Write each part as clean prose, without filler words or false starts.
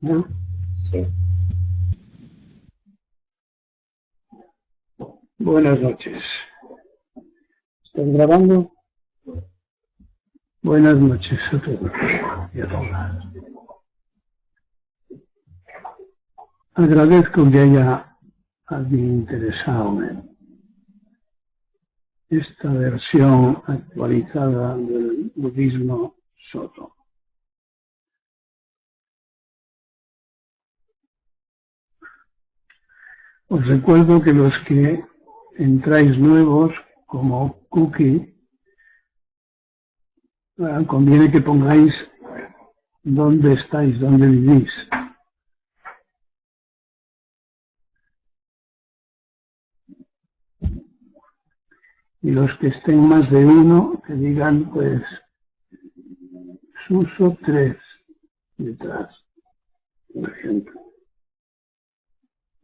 ¿no? Sí. Buenas noches. ¿Estás grabando? Buenas noches a todos y a todas. Agradezco que haya alguien interesado en esta versión actualizada del budismo Soto. Os recuerdo que los que entráis nuevos, como Cookie, conviene que pongáis dónde estáis, dónde vivís. Y los que estén más de uno, que digan, pues, Suso 3 detrás, por ejemplo.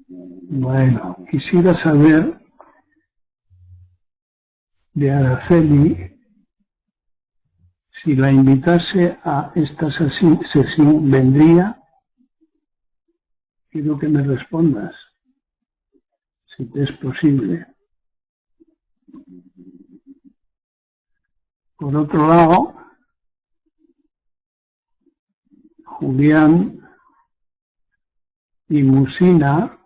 Bueno, quisiera saber de Araceli si la invitase a esta sesión, ¿vendría? Quiero que me respondas, si te es posible. Por otro lado, Julián y Musina,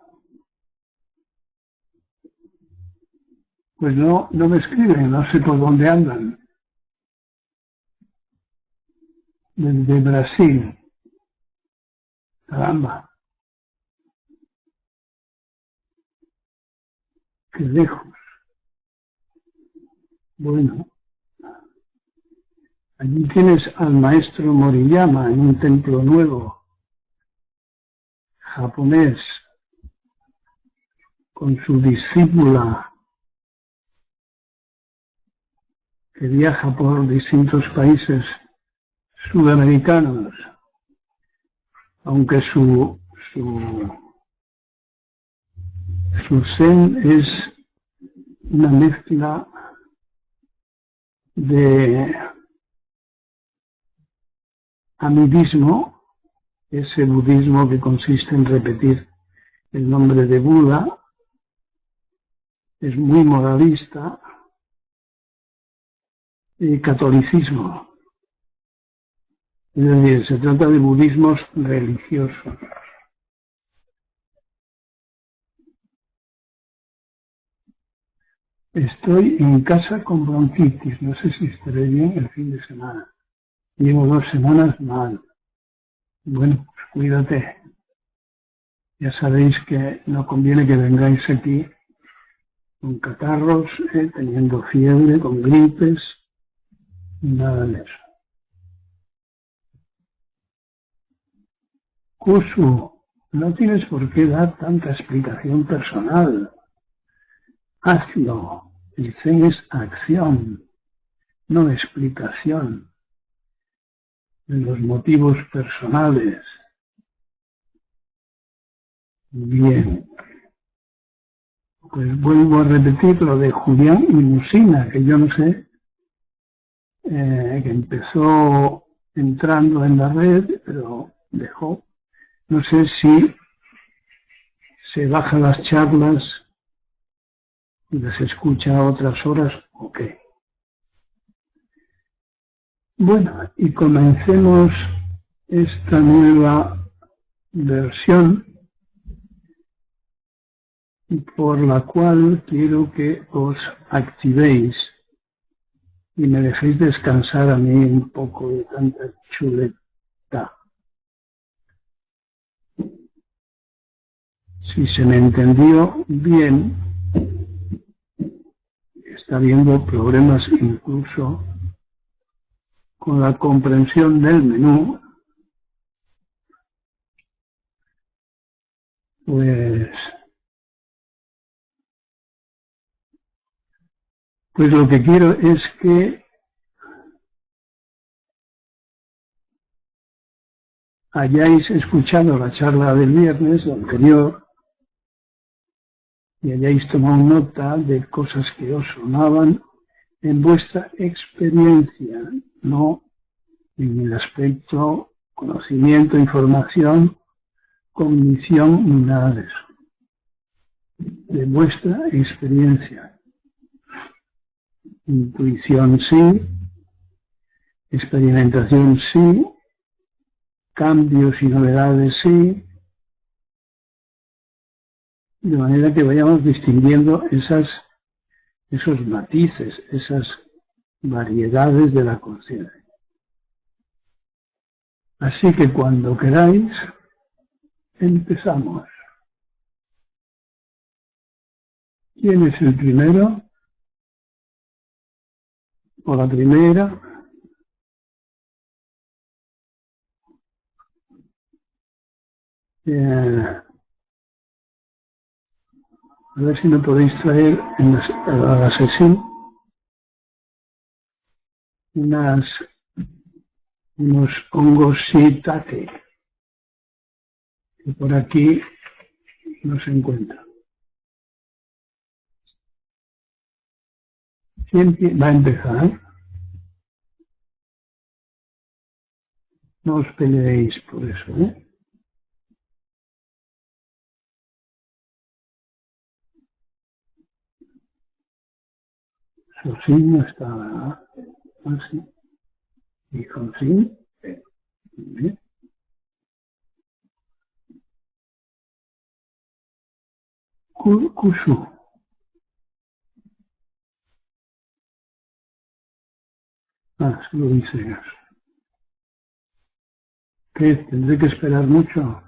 pues no me escriben, no sé por dónde andan. Desde Brasil. Caramba. Qué lejos. Bueno. Allí tienes al maestro Moriyama en un templo nuevo, japonés, con su discípula, que viaja por distintos países sudamericanos, aunque su zen es una mezcla de amidismo, ese budismo que consiste en repetir el nombre de Buda, es muy moralista, y catolicismo. Es decir, se trata de budismos religiosos. Estoy en casa con bronquitis, no sé si estaré bien el fin de semana. Llevo 2 semanas mal. Bueno, pues cuídate. Ya sabéis que no conviene que vengáis aquí con catarros, teniendo fiebre, con gripes, nada de eso. Kusu, no tienes por qué dar tanta explicación personal. Hazlo. El Zen es acción, no explicación de los motivos personales. Bien. Pues vuelvo a repetir lo de Julián y Musina, que yo no sé, que empezó entrando en la red, pero dejó. No sé si se bajan las charlas y las escucha a otras horas o qué. Bueno, y comencemos esta nueva versión por la cual quiero que os activéis y me dejéis descansar a mí un poco de tanta chuleta. Si se me entendió bien, está habiendo problemas incluso con la comprensión del menú, pues lo que quiero es que hayáis escuchado la charla del viernes, la anterior, y hayáis tomado nota de cosas que os sonaban en vuestra experiencia, no en el aspecto conocimiento, información, cognición ni nada de eso. De vuestra experiencia. Intuición sí, experimentación sí, cambios y novedades sí, de manera que vayamos distinguiendo esos matices, esas variedades de la conciencia. Así que cuando queráis, empezamos. ¿Quién es el primero? ¿O la primera? A ver si me podéis traer a la sesión unos hongos shiitake, que por aquí no se encuentran. ¿Quién va a empezar? No os peleéis por eso, ¿eh? Sosín no está así. ¿Y Consín? Bien. Kushu. Lo dice. ¿Qué? ¿Tendré que esperar mucho?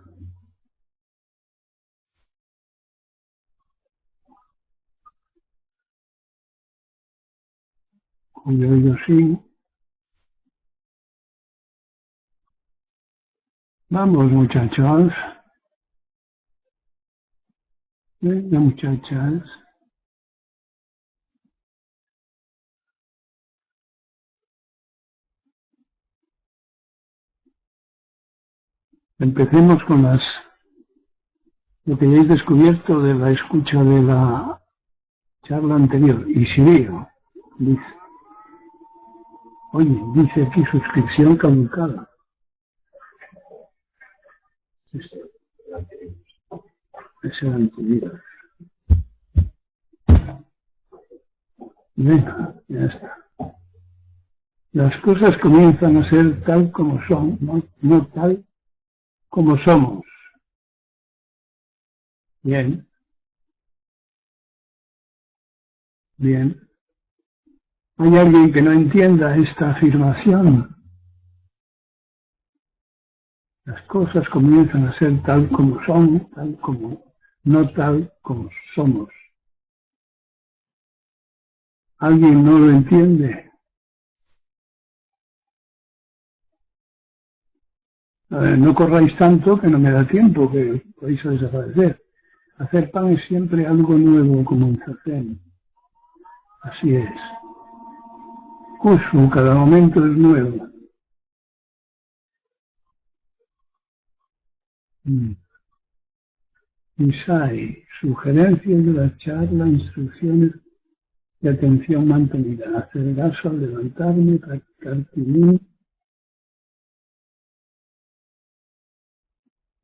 Yo sí. Vamos, muchachos. Venga, muchachas. Empecemos con lo que hayáis descubierto de la escucha de la charla anterior. Y Sirio dice, oye, dice aquí suscripción caducada. Ese era anterior. Venga, ya está. Las cosas comienzan a ser tal como son, no tal como somos. Bien. Bien. ¿Hay alguien que no entienda esta afirmación? Las cosas comienzan a ser tal como son, no tal como somos. ¿Alguien no lo entiende? No corráis tanto que no me da tiempo, que podéis desaparecer. Hacer pan es siempre algo nuevo, como un sartén. Así es. Kushu, cada momento es nuevo. Isai, sugerencias de la charla, instrucciones de atención mantenida. Hacer caso al levantarme, practicar tilín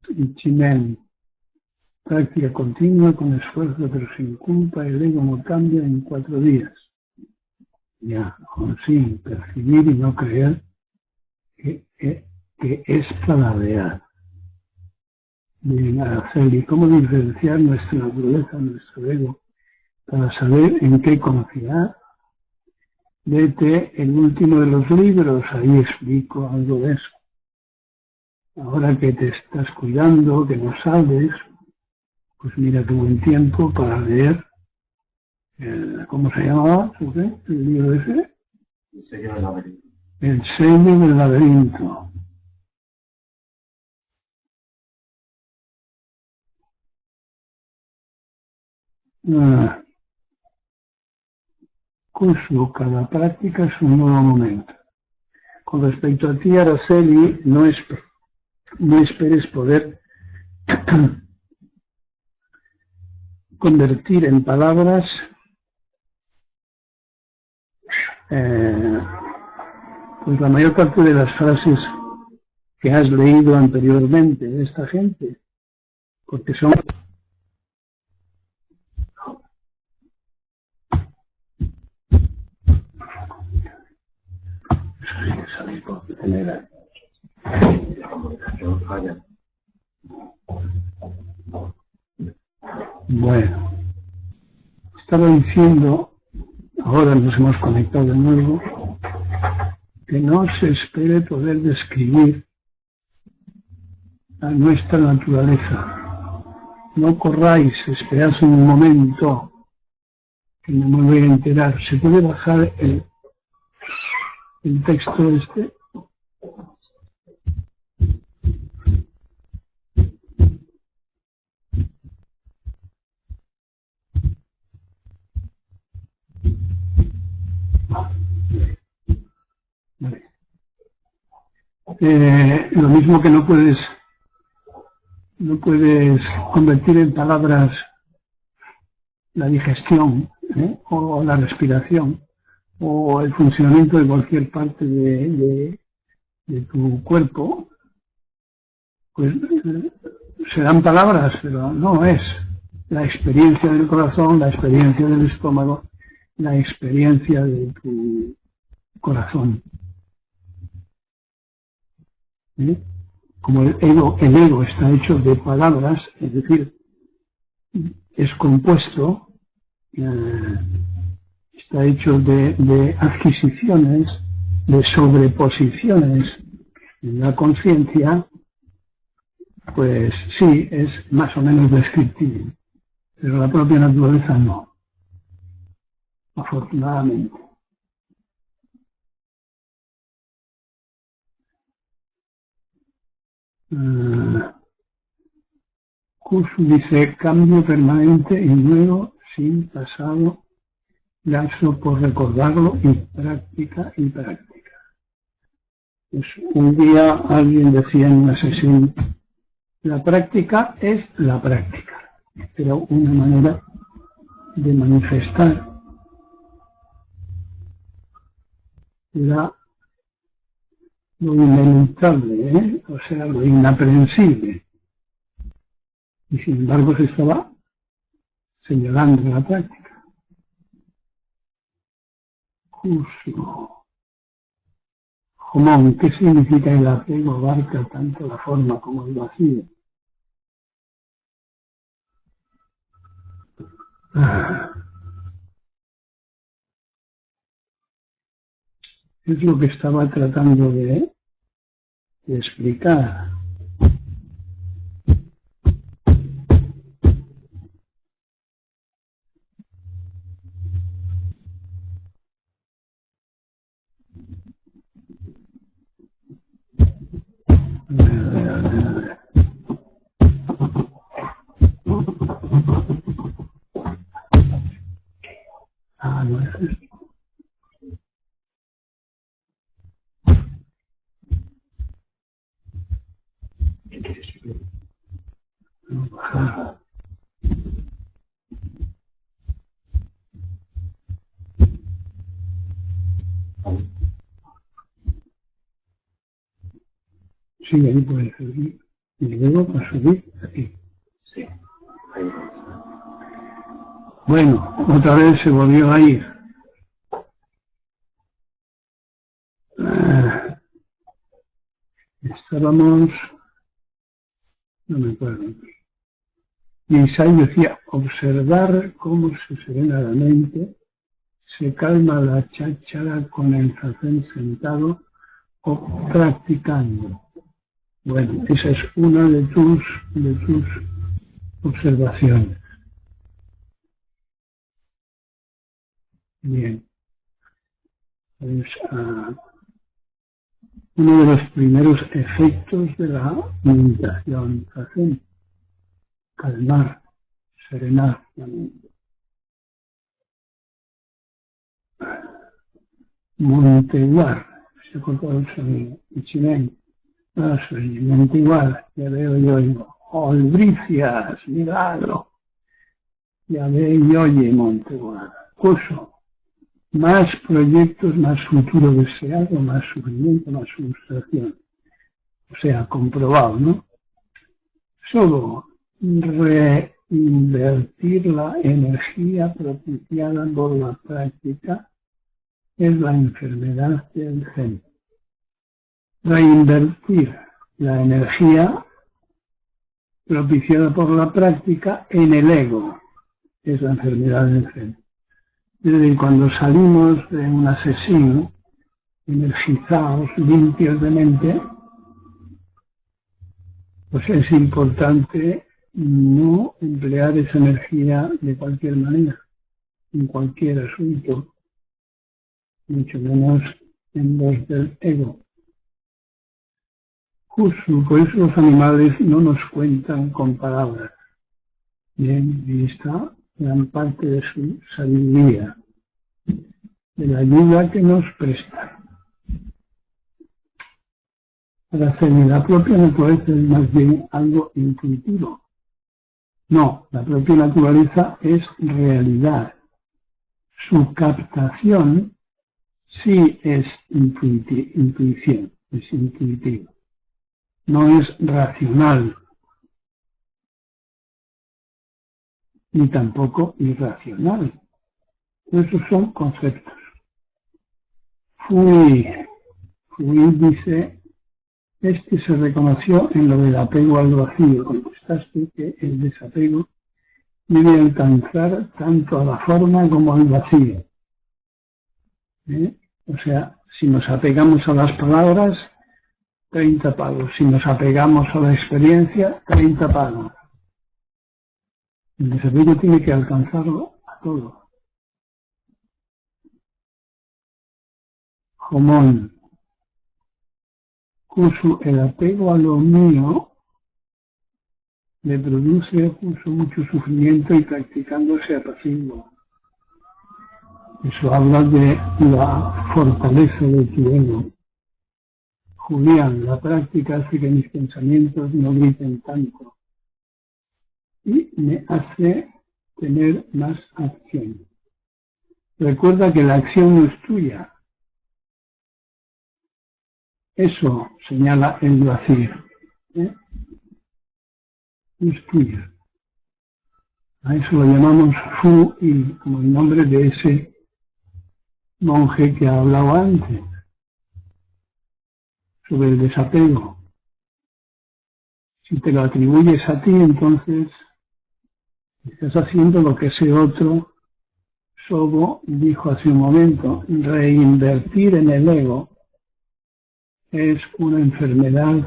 y chinen. Práctica continua con esfuerzo pero sin culpa. El ego no cambia en 4 días. Ya, sí, percibir y no creer que es paladear. Bien, Araceli, ¿cómo diferenciar nuestra naturaleza, nuestro ego, para saber en qué confiar? Léete el último de los libros, ahí explico algo de eso. Ahora que te estás cuidando, que no sales, pues mira qué buen tiempo para leer, ¿cómo se llamaba? ¿El libro ese? El sello del laberinto. El sello del laberinto. Curso, cada práctica es un nuevo momento. Con respecto a ti, Araceli, no esperes poder convertir en palabras pues la mayor parte de las frases que has leído anteriormente de esta gente. porque son... Hay que salir por general. La comunicación falla. Bueno, estaba diciendo, ahora nos hemos conectado de nuevo, que no se espere poder describir a nuestra naturaleza. No corráis, esperad un momento, que no me voy a enterar. ¿Se puede bajar el texto este? Vale. Lo mismo que no puedes convertir en palabras la digestión, o la respiración, o el funcionamiento de cualquier parte de tu cuerpo, pues serán palabras, pero no es la experiencia del corazón, la experiencia del estómago, la experiencia de tu corazón. Como el ego está hecho de palabras, es decir, es compuesto, está hecho de adquisiciones, de sobreposiciones en la conciencia, pues sí, es más o menos descriptible, pero la propia naturaleza no, afortunadamente. Curso dice cambio permanente y nuevo sin pasado, lapso por recordarlo y práctica y práctica. Pues un día alguien decía en una sesión, la práctica es la práctica, pero una manera de manifestar lo inevitable, o sea, lo inaprehensible. Y sin embargo se estaba señalando la práctica. Curso. Jomón, ¿qué significa el apego? Abarca tanto la forma como el vacío. Es lo que estaba tratando de explicar. No es esto. ¿Qué quieres decir? Bajar. Sí, ahí puede subir. Y luego para subir aquí. Sí, ahí está. Bueno, otra vez se volvió a ir. Estábamos, no me acuerdo. Y Isai decía, observar cómo se serena la mente, se calma la cháchara con el zazen sentado o practicando. Bueno, esa es una de tus observaciones. Bien. Pues, uno de los primeros efectos de la meditación zazen, calmar, serenar la mente. Monteguar, se cortó el sonido, Ichimen, Monteguar, ya veo yo, Olbricias, milagro, ya veo yo, oye, Monteguar, curso, más proyectos, más futuro deseado, más sufrimiento, más frustración, o sea, comprobado, ¿no? Solo reinvertir la energía propiciada por la práctica es la enfermedad del Zen. Reinvertir la energía propiciada por la práctica en el ego es la enfermedad del Zen. Es decir, cuando salimos de una sesión energizados, limpios de mente, pues es importante no emplear esa energía de cualquier manera, en cualquier asunto, mucho menos en los del ego. Justo, por eso los animales no nos cuentan con palabras. Bien, y está gran parte de su sabiduría, de la ayuda que nos prestan. La serenidad propia naturaleza es más bien algo intuitivo. No, la propia naturaleza es realidad. Su captación sí es intuición, es intuitivo. No es racional, ni tampoco irracional. Esos son conceptos. Fui dice, se reconoció en lo del apego al vacío. Contestaste que el desapego debe alcanzar tanto a la forma como al vacío. O sea, si nos apegamos a las palabras, 30 palos. Si nos apegamos a la experiencia, 30 palos. El desapego tiene que alcanzarlo a todo. Jomón. El apego a lo mío le produce mucho sufrimiento y practicándose apaciguo. Eso habla de la fortaleza de tu ego. Julián, la práctica hace que mis pensamientos no griten tanto y me hace tener más acción. Recuerda que la acción no es tuya. Eso señala el vacío. No es tuya. A eso lo llamamos Fu y como el nombre de ese monje que ha hablado antes sobre el desapego. Si te lo atribuyes a ti, entonces estás haciendo lo que ese otro Sobo dijo hace un momento, reinvertir en el ego es una enfermedad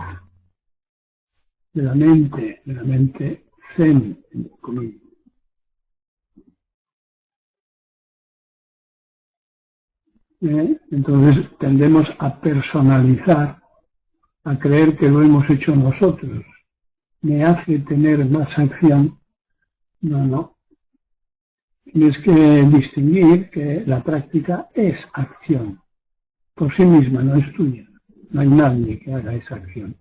de la mente zen, conmigo. Entonces tendemos a personalizar, a creer que lo hemos hecho nosotros. Me hace tener más acción. No. Tienes que distinguir que la práctica es acción. Por sí misma, no es tuya. No hay nadie que haga esa acción.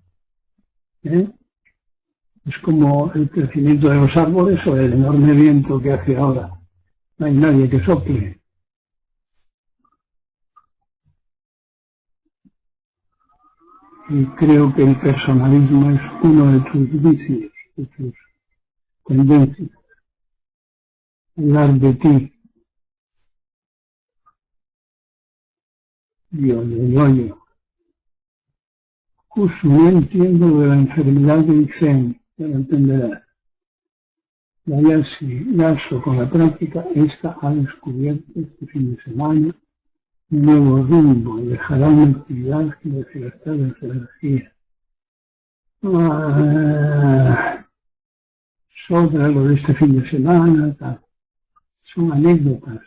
Es como el crecimiento de los árboles o el enorme viento que hace ahora. No hay nadie que sople. Y creo que el personalismo es uno de tus vicios, de tus tendencias. Hablar de ti. Yo. Justo no entiendo de la enfermedad del Zen, ya lo entenderás. La Yaso con la práctica, esta ha descubierto este fin de semana un nuevo rumbo y dejará una actividad que desgastar en su energía. Sobre lo de este fin de semana, tal. Son anécdotas.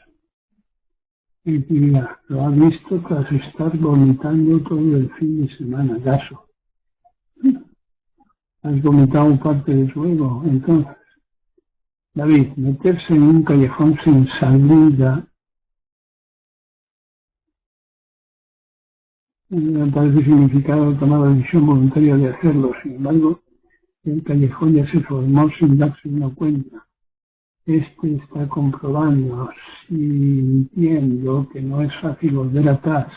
Y lo ha visto tras estar vomitando todo el fin de semana, Yaso. Has vomitado parte de tu ego, entonces. David, meterse en un callejón sin salida me parece significado tomar la decisión voluntaria de hacerlo. Sin embargo, el callejón ya se formó sin darse una cuenta. Está comprobando, sintiendo que no es fácil volver atrás.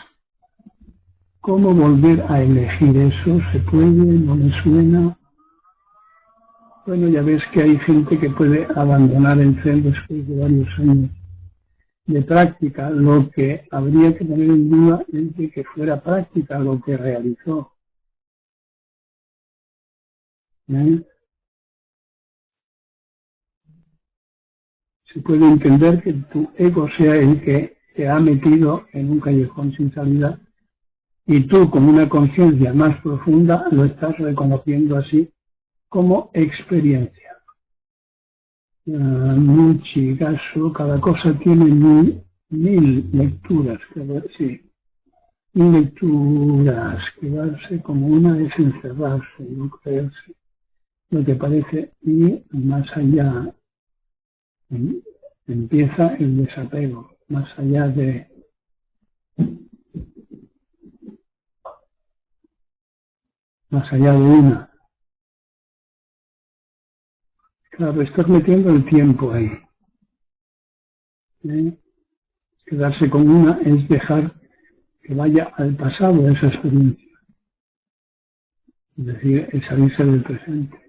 ¿Cómo volver a elegir eso? ¿Se puede? ¿No me suena? Bueno, ya ves que hay gente que puede abandonar el Zen después de varios años de práctica. Lo que habría que poner en duda es de que fuera práctica lo que realizó. Se puede entender que tu ego sea el que te ha metido en un callejón sin salida y tú, con una conciencia más profunda, lo estás reconociendo así como experiencia. Muchigaso, cada cosa tiene mil lecturas, sí, mil lecturas. Quedarse como una es encerrarse, no creerse lo que parece, y más allá empieza el desapego, más allá de una. Claro, estás metiendo el tiempo ahí. Quedarse con una es dejar que vaya al pasado esa experiencia. Es decir, es salirse del presente.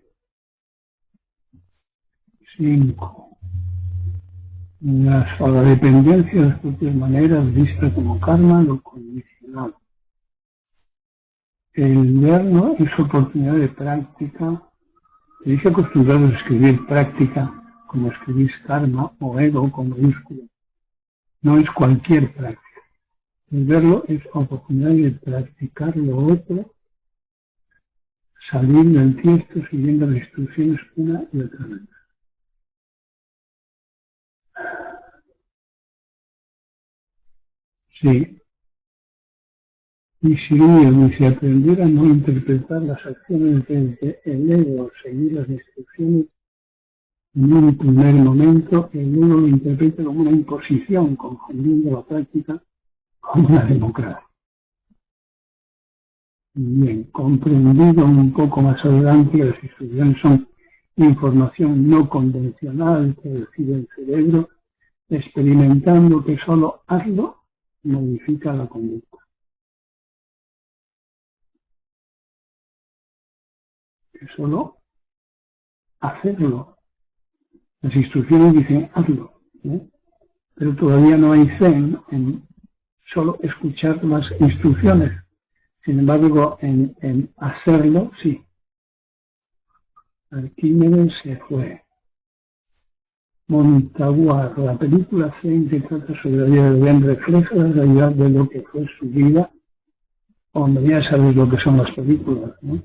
5. La dependencia de las propias maneras vista como karma, lo condicionado. El verlo es oportunidad de práctica. Te dije acostumbrado a escribir práctica como escribís karma o ego con mayúscula. No es cualquier práctica. El verlo es oportunidad de practicar lo otro, salir del tiesto siguiendo las instrucciones una y otra vez. Sí. Y si aprendiera a no interpretar las acciones desde el ego, seguir las instrucciones, en un primer momento el ego lo interpreta como una imposición, confundiendo la práctica con una democracia. Bien, comprendido un poco más adelante, las instrucciones son información no convencional que recibe el cerebro, experimentando que solo hazlo modifica la conducta. Que solo hacerlo. Las instrucciones dicen hazlo, pero todavía no hay zen en solo escuchar las instrucciones. Sin embargo, en hacerlo, sí. Arquímedes se fue. Montaguar, la película Zen que trata sobre la vida de Ben refleja la realidad de lo que fue su vida. Hombre, ya sabes lo que son las películas, ¿no?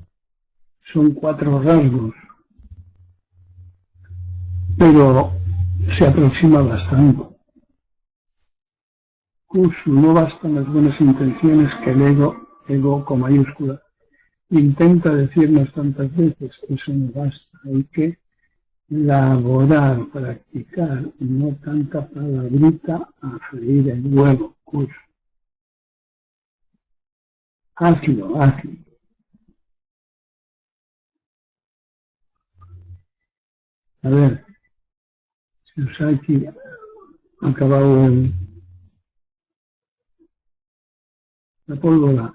Son 4 rasgos, pero se aproxima bastante. Kusu, no bastan las buenas intenciones que el ego con mayúscula, intenta decirnos tantas veces. Eso no basta, hay que laborar, practicar, no tanta palabrita a freír el huevo. Kusu. Hazlo. A ver, si Usaki ha acabado la pólvora.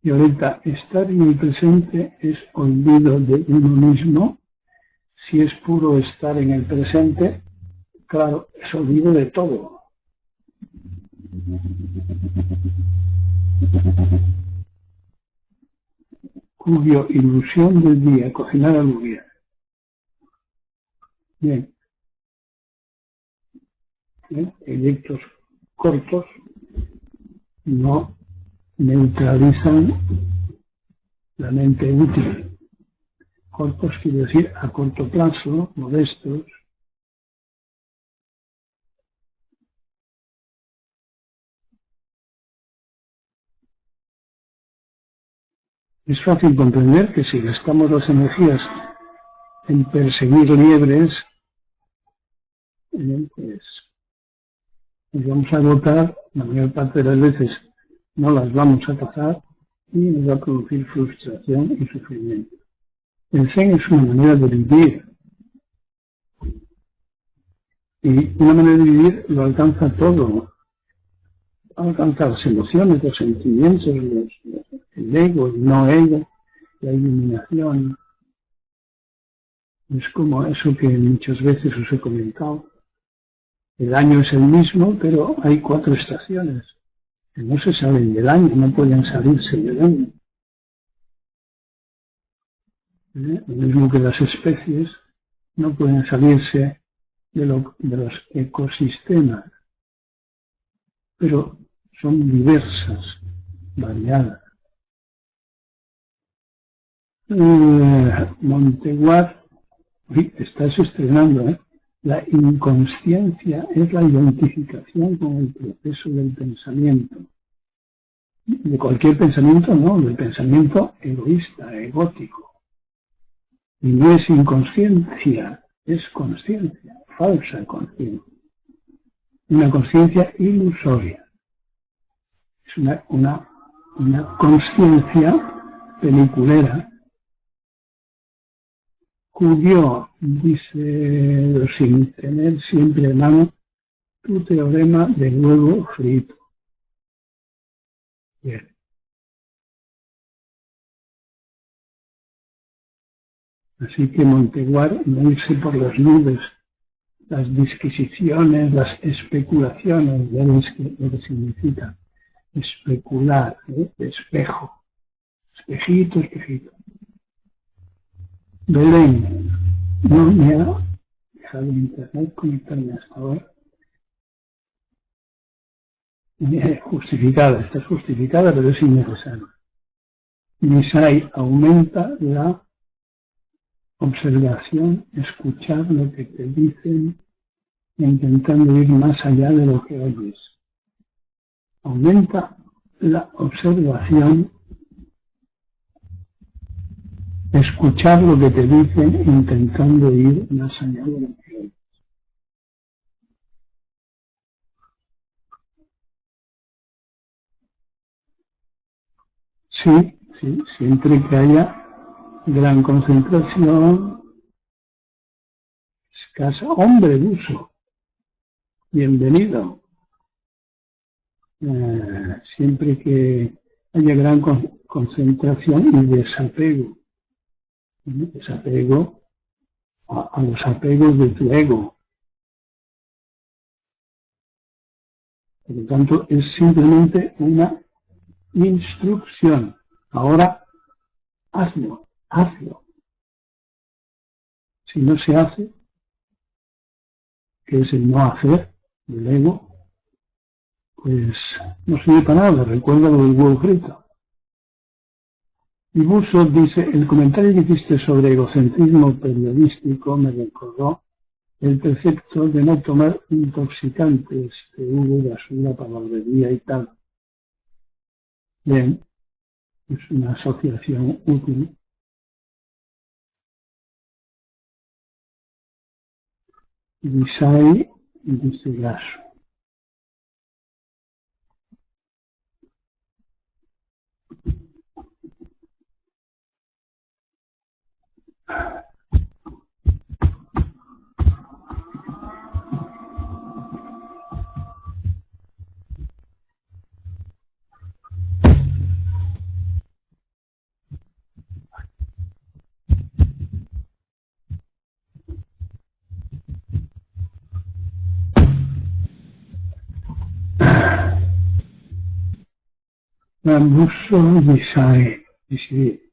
Y ahorita, estar en el presente es olvido de uno mismo. Si es puro estar en el presente, claro, es olvido de todo. Cuyo ilusión del día, cocinar alubias. Bien. Proyectos cortos no neutralizan la mente útil. Cortos quiere decir a corto plazo, modestos. Es fácil comprender que si gastamos las energías en perseguir liebres, pues nos vamos a agotar, la mayor parte de las veces no las vamos a cazar y nos va a producir frustración y sufrimiento. El Zen es una manera de vivir. Y una manera de vivir lo alcanza todo. Alcanza las emociones, los sentimientos, el ego, el no ego, la iluminación. Es como eso que muchas veces os he comentado. El año es el mismo, pero hay 4 estaciones que no se salen del año, no pueden salirse del año. Lo mismo que las especies no pueden salirse de los ecosistemas, pero son diversas, variadas. Monteguard, estás estrenando, La inconsciencia es la identificación con el proceso del pensamiento. De cualquier pensamiento, no, del pensamiento egoísta, egótico. Y no es inconsciencia, es consciencia, falsa conciencia. Una conciencia ilusoria. Es una conciencia peliculera, cuyo, dice, sin tener siempre en mano tu teorema del huevo frito. Bien. Así que Monteguard, no irse por las nubes, las disquisiciones, las especulaciones, ya ves lo que significa especular, espejo, espejito, espejito. Belén, no me ha dejado internet conectarme hasta ahora. Justificada, está justificada, pero es innecesario. Nisai aumenta la observación, escuchar lo que te dicen, intentando ir más allá de lo que oyes. Aumenta la observación, escuchar lo que te dicen, intentando ir más allá de lo que oyes. Sí, siempre que haya gran concentración, escasa, hombre de uso, bienvenido. Siempre que haya gran concentración y desapego, desapego a los apegos de tu ego. Por lo tanto, es simplemente una instrucción. Ahora, hazlo. Si no se hace, que es el no hacer del ego, pues no sirve para nada. Recuerda lo del huevo frito. Y Busso dice, el comentario que hiciste sobre egocentrismo periodístico me recordó el precepto de no tomar intoxicantes, de basura, palabrería y tal. Bien, es una asociación útil. Nisai dice gaso. Busso Nisai dice,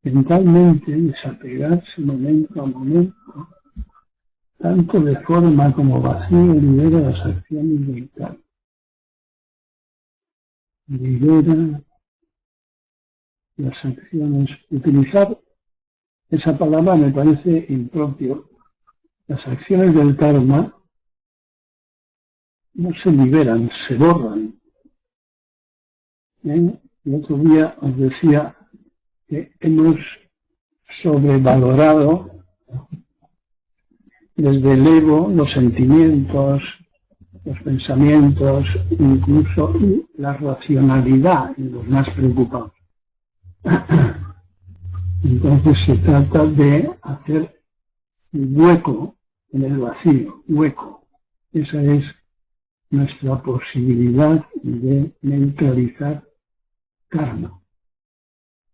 mentalmente desapegarse momento a momento, tanto de forma como vacío, libera las acciones del karma. Libera las acciones. Utilizar esa palabra me parece impropio. Las acciones del karma no se liberan, se borran. El otro día os decía que hemos sobrevalorado desde el ego los sentimientos, los pensamientos, incluso la racionalidad en los más preocupados. Entonces se trata de hacer un hueco en el vacío, hueco. Esa es nuestra posibilidad de neutralizar karma,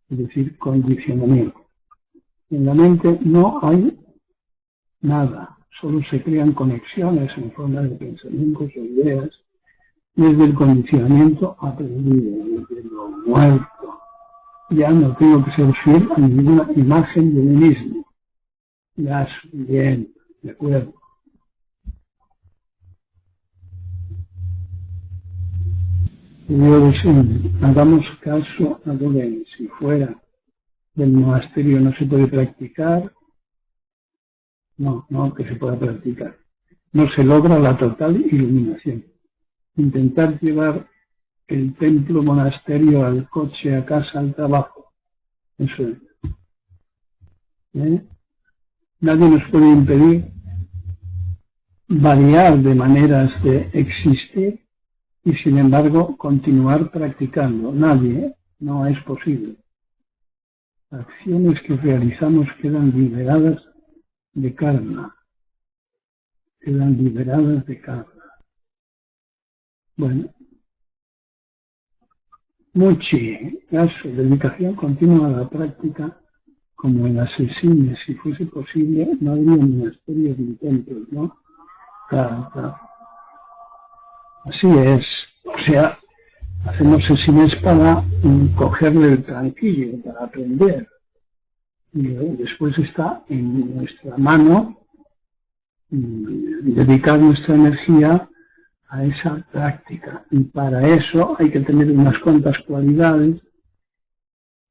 es decir, condicionamiento. En la mente no hay nada, solo se crean conexiones en forma de pensamientos o ideas desde el condicionamiento aprendido, desde lo muerto. Ya no tengo que ser fiel a ninguna imagen de mí mismo. Ya estoy bien, de acuerdo. Señores, hagamos caso a Dogen. Si fuera del monasterio no se puede practicar, no que se pueda practicar. No se logra la total iluminación. Intentar llevar el templo, monasterio, al coche, a casa, al trabajo. Eso es. Nadie nos puede impedir variar de maneras de existir y sin embargo continuar practicando. Nadie, no es posible. Las acciones que realizamos quedan liberadas de karma. Quedan liberadas de karma. Bueno, caso, dedicación continua a la práctica, como el asesino, si fuese posible, no habría monasterios ni templos, ¿no? Claro. Así es. O sea, hacemos sesines para cogerle el tranquillo, para aprender. Y después está en nuestra mano dedicar nuestra energía a esa práctica. Y para eso hay que tener unas cuantas cualidades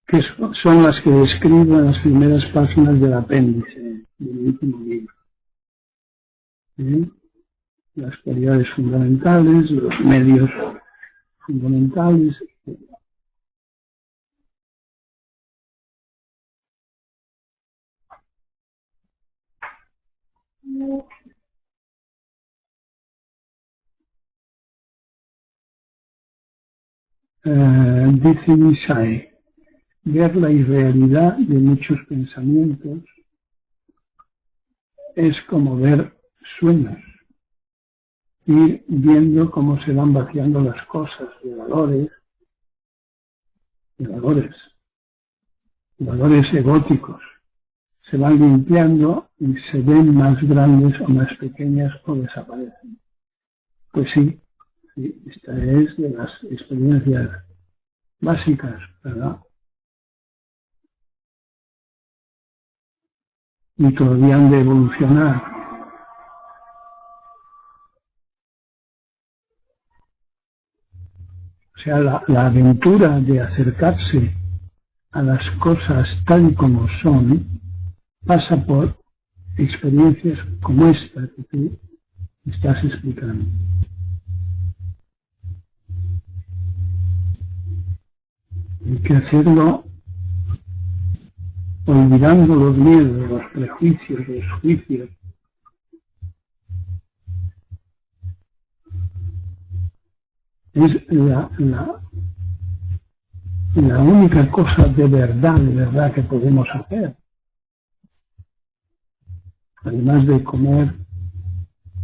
que son las que describo en las primeras páginas del apéndice del último libro. Las cualidades fundamentales, los medios fundamentales, etc. Dice Nisai, ver la irrealidad de muchos pensamientos es como ver sueños, ir viendo cómo se van vaciando las cosas de valores egóticos, se van limpiando y se ven más grandes o más pequeñas o desaparecen. Pues sí, esta es de las experiencias básicas, ¿verdad? Y todavía han de evolucionar. O sea, la aventura de acercarse a las cosas tal y como son pasa por experiencias como esta que tú estás explicando. Hay que hacerlo olvidando los miedos, los prejuicios, los juicios. Es la única cosa de verdad que podemos hacer. Además de comer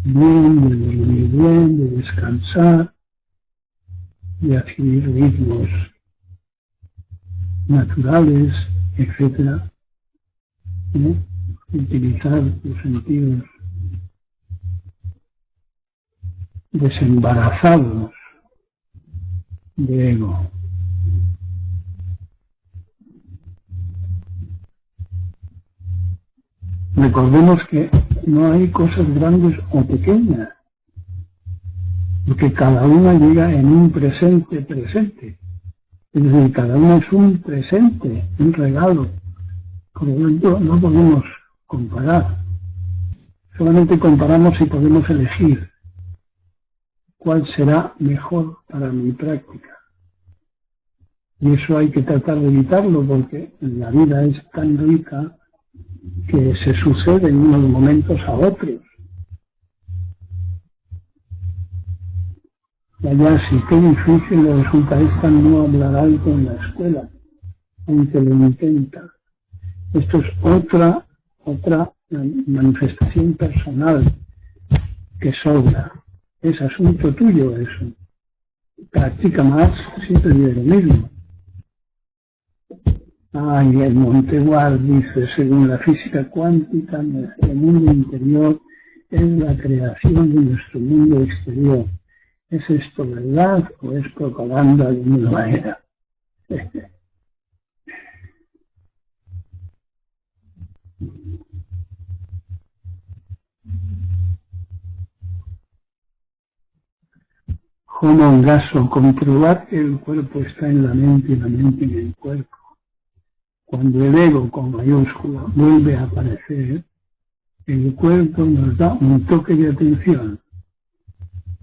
bien, de dormir bien, de descansar, de adquirir ritmos naturales, etc. Utilizar los sentidos desembarazados de ego. Recordemos que no hay cosas grandes o pequeñas, porque cada una llega en un presente. Es decir, cada una es un presente, un regalo. Por lo tanto, no podemos comparar. Solamente comparamos si podemos elegir cuál será mejor para mi práctica. Y eso hay que tratar de evitarlo porque la vida es tan rica que se sucede en unos momentos a otros. Y allá sí, qué difícil le resulta esta no hablar alto en la escuela, aunque lo intenta. Esto es otra manifestación personal que sobra. Es asunto tuyo eso. Practica más, siempre diré lo mismo. Y el Monteward dice, según la física cuántica, nuestro mundo interior es la creación de nuestro mundo exterior. ¿Es esto verdad o es propaganda de nueva era? Como Gaso, comprobar que el cuerpo está en la mente y la mente en el cuerpo. Cuando el ego con mayúscula vuelve a aparecer, el cuerpo nos da un toque de atención.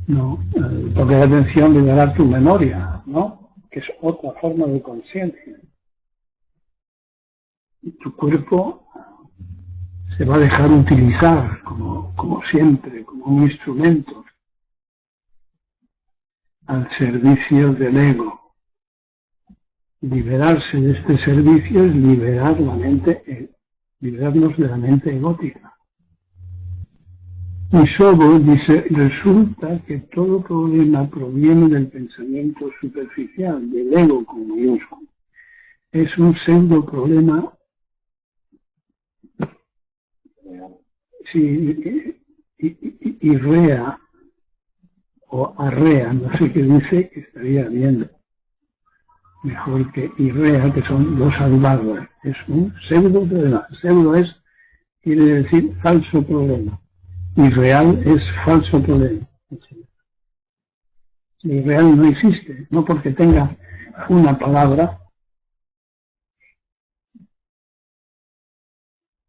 No, el toque de atención le dará tu memoria, ¿no? Que es otra forma de conciencia. Tu cuerpo se va a dejar utilizar como siempre, como un instrumento al servicio del ego. Liberarse de este servicio es liberar la mente, liberarnos de la mente egótica. Y Sobo dice, resulta que todo problema proviene del pensamiento superficial, del ego con mayúscula. Es un pseudo problema, sí, irrea o arrea, no sé qué dice, que estaría bien. Mejor que irrea, que son los salvados. Es un pseudo problema. Pseudo quiere decir falso problema. Y real es falso problema. Y real no existe, no porque tenga una palabra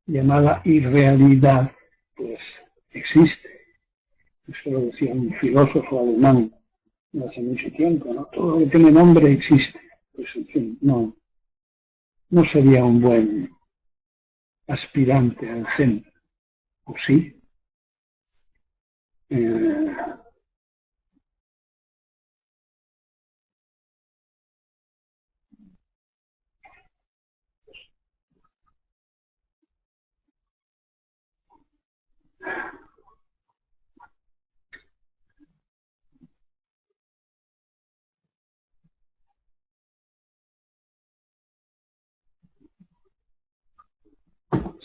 llamada irrealidad, pues existe. Eso lo decía un filósofo alemán hace mucho tiempo, ¿no? Todo lo que tiene nombre existe. Pues en fin, no sería un buen aspirante al zen, ¿o sí?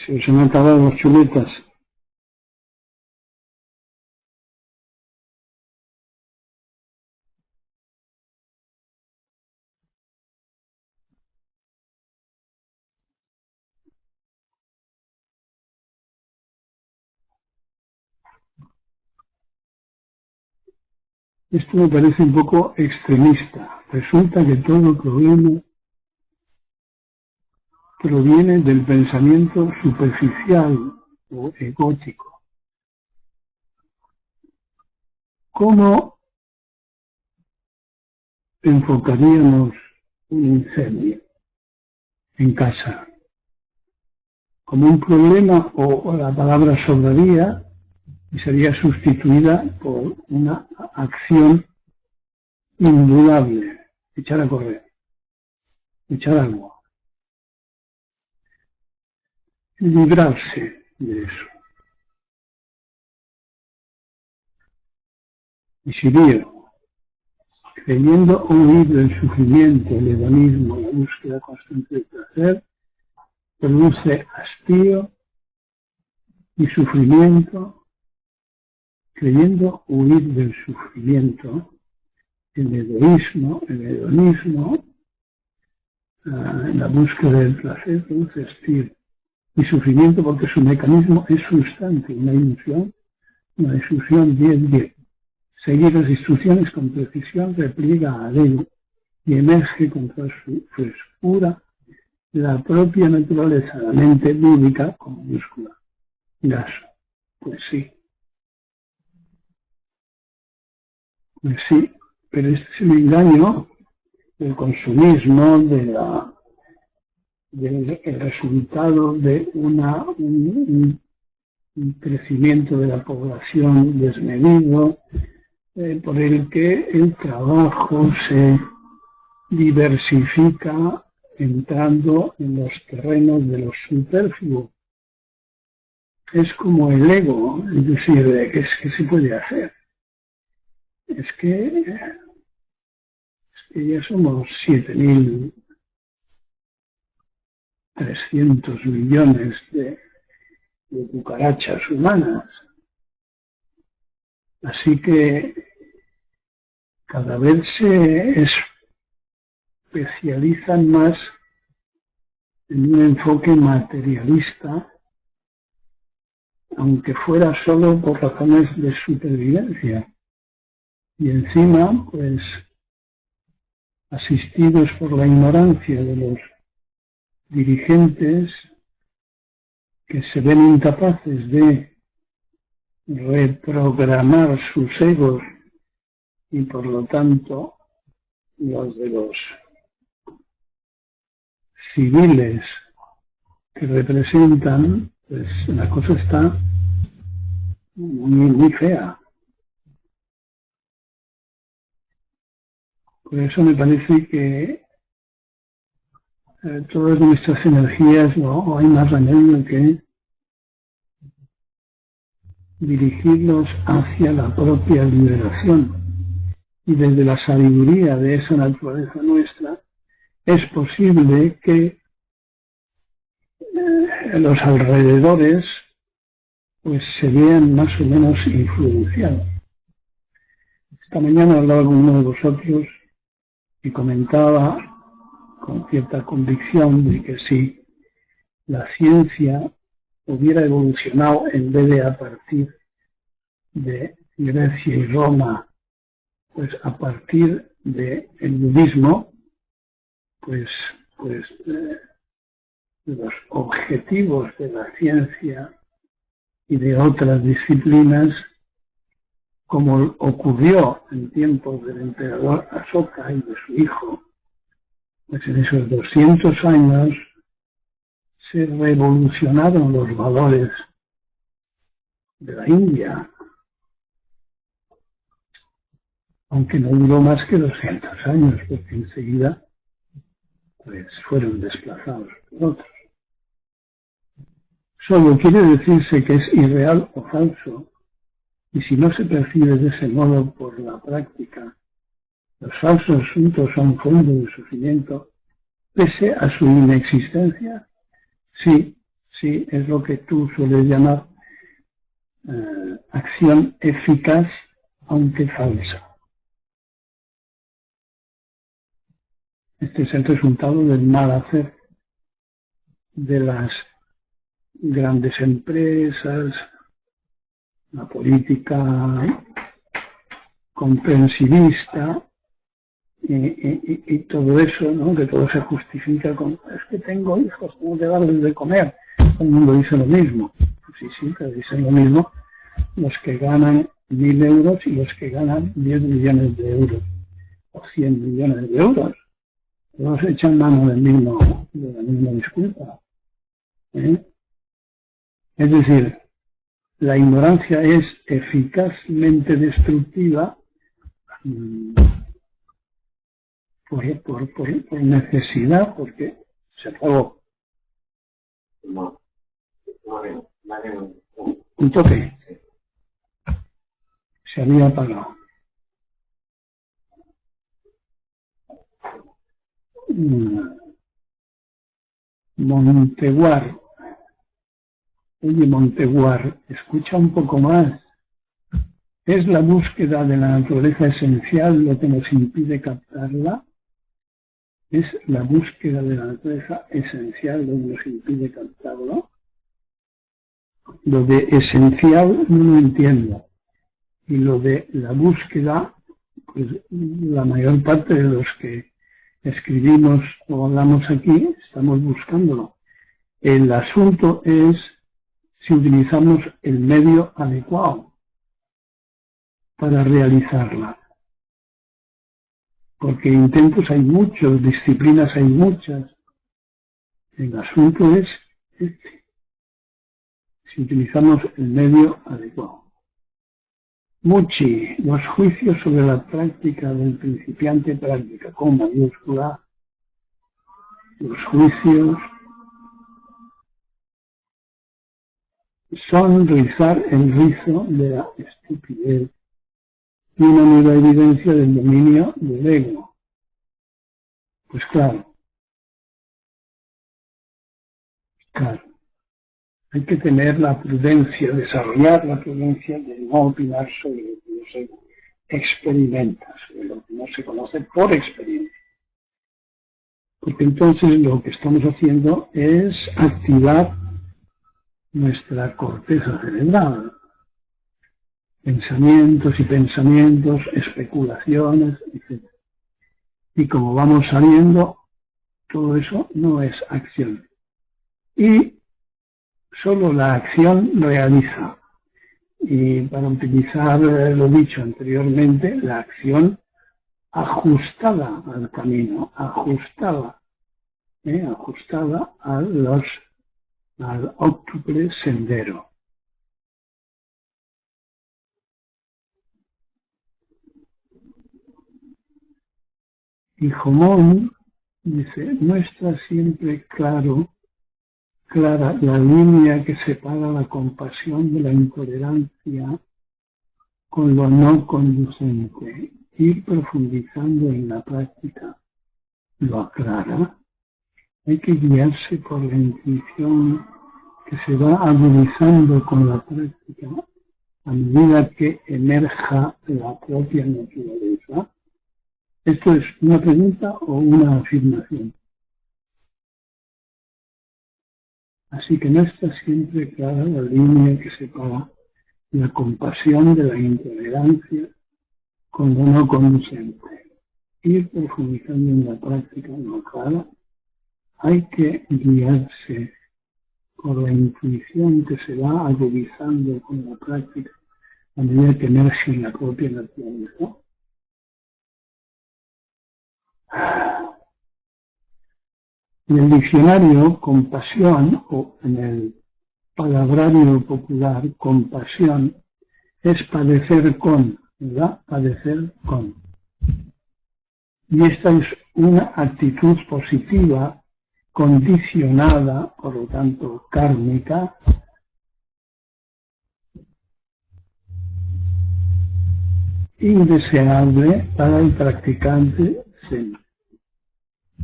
Se os han acabado las chuletas. Esto me parece un poco extremista. Resulta que todo problema proviene del pensamiento superficial o egótico. ¿Cómo enfocaríamos un incendio en casa? ¿Como un problema o la palabra sobraría y sería sustituida por una acción indudable? Echar a correr, echar agua, librarse de eso. Y si digo, creyendo huir del sufrimiento, el hedonismo, la búsqueda constante del placer, produce hastío y sufrimiento. Creyendo huir del sufrimiento, el egoísmo, el hedonismo, la búsqueda del placer produce hastío y sufrimiento porque su mecanismo es frustrante, una instrucción 10-10. Seguir las instrucciones con precisión repliega al ego y emerge contra su frescura la propia naturaleza, la mente lúdica con mayúscula. Gaso. Pues sí, pero este es el engaño del consumismo, del resultado de un crecimiento de la población desmedido, por el que el trabajo se diversifica entrando en los terrenos de lo superfluo. es como el ego, es decir, ¿qué se puede hacer? Es que ya somos 7.300 millones de cucarachas humanas. Así que cada vez se especializan más en un enfoque materialista, aunque fuera solo por razones de supervivencia. Y encima, pues, asistidos por la ignorancia de los dirigentes que se ven incapaces de reprogramar sus egos y por lo tanto los de los civiles que representan, pues la cosa está muy fea. Por eso me parece que todas nuestras energías no hay más remedio que dirigirlos hacia la propia liberación. Y desde la sabiduría de esa naturaleza nuestra, es posible que los alrededores pues se vean más o menos influenciados. Esta mañana hablaba con uno de vosotros y comentaba con cierta convicción de que si la ciencia hubiera evolucionado en vez de a partir de Grecia y Roma, pues a partir del budismo, pues los objetivos de la ciencia y de otras disciplinas, como ocurrió en tiempos del emperador Asoka y de su hijo, pues en esos 200 años se revolucionaron los valores de la India, aunque no duró más que 200 años, porque enseguida pues fueron desplazados por otros. Solo quiere decirse que es irreal o falso, y si no se percibe de ese modo por la práctica, los falsos asuntos son fuente de sufrimiento, pese a su inexistencia. Sí, es lo que tú sueles llamar acción eficaz, aunque falsa. Este es el resultado del mal hacer de las grandes empresas, la política comprensivista y todo eso, ¿no? Que todo se justifica con, es que tengo hijos, tengo que darles de comer. Todo el mundo dice lo mismo. Sí, pero dicen lo mismo los que ganan 1.000 euros y los que ganan 10 millones de euros o 100 millones de euros. Todos echan mano de la misma disculpa. Es decir, la ignorancia es eficazmente destructiva por necesidad, porque se apagó. Un toque. Se había apagado. Monteguar. Oye, Monteguar, escucha un poco más. ¿Es la búsqueda de la naturaleza esencial lo que nos impide captarla? ¿Es la búsqueda de la naturaleza esencial lo que nos impide captarla? Lo de esencial no lo entiendo. Y lo de la búsqueda, pues la mayor parte de los que escribimos o hablamos aquí estamos buscándolo. El asunto es si utilizamos el medio adecuado para realizarla. Porque intentos hay muchos, disciplinas hay muchas. El asunto es si utilizamos el medio adecuado. Muchi, los juicios sobre la práctica del principiante práctica, con mayúscula, los juicios son rizar el rizo de la estupidez y una nueva evidencia del dominio del ego. Pues claro, hay que tener la prudencia, desarrollar la prudencia de no opinar sobre lo que no se experimenta, sobre lo que no se conoce por experiencia. Porque entonces lo que estamos haciendo es activar nuestra corteza cerebral. Pensamientos y pensamientos, especulaciones, etc. Y como vamos saliendo, todo eso no es acción. Y solo la acción realiza. Y para utilizar lo dicho anteriormente, la acción ajustada al camino, ajustada al óctuple sendero. Y Jomón dice, muestra siempre clara la línea que separa la compasión de la intolerancia con lo no conducente. Ir profundizando en la práctica lo aclara. Hay que guiarse por la intuición que se va agudizando con la práctica a medida que emerja la propia naturaleza. ¿Esto es una pregunta o una afirmación? Así que no está siempre clara la línea que separa la compasión de la intolerancia con lo no conducente. Ir profundizando en la práctica no clara. Hay que guiarse por la intuición que se va agudizando con la práctica a medida que emerge en la propia naturaleza. En el diccionario, compasión, o en el palabrario popular, compasión, es padecer con, ¿verdad? Padecer con. Y esta es una actitud positiva, condicionada, por lo tanto kármica, indeseable para el practicante zen.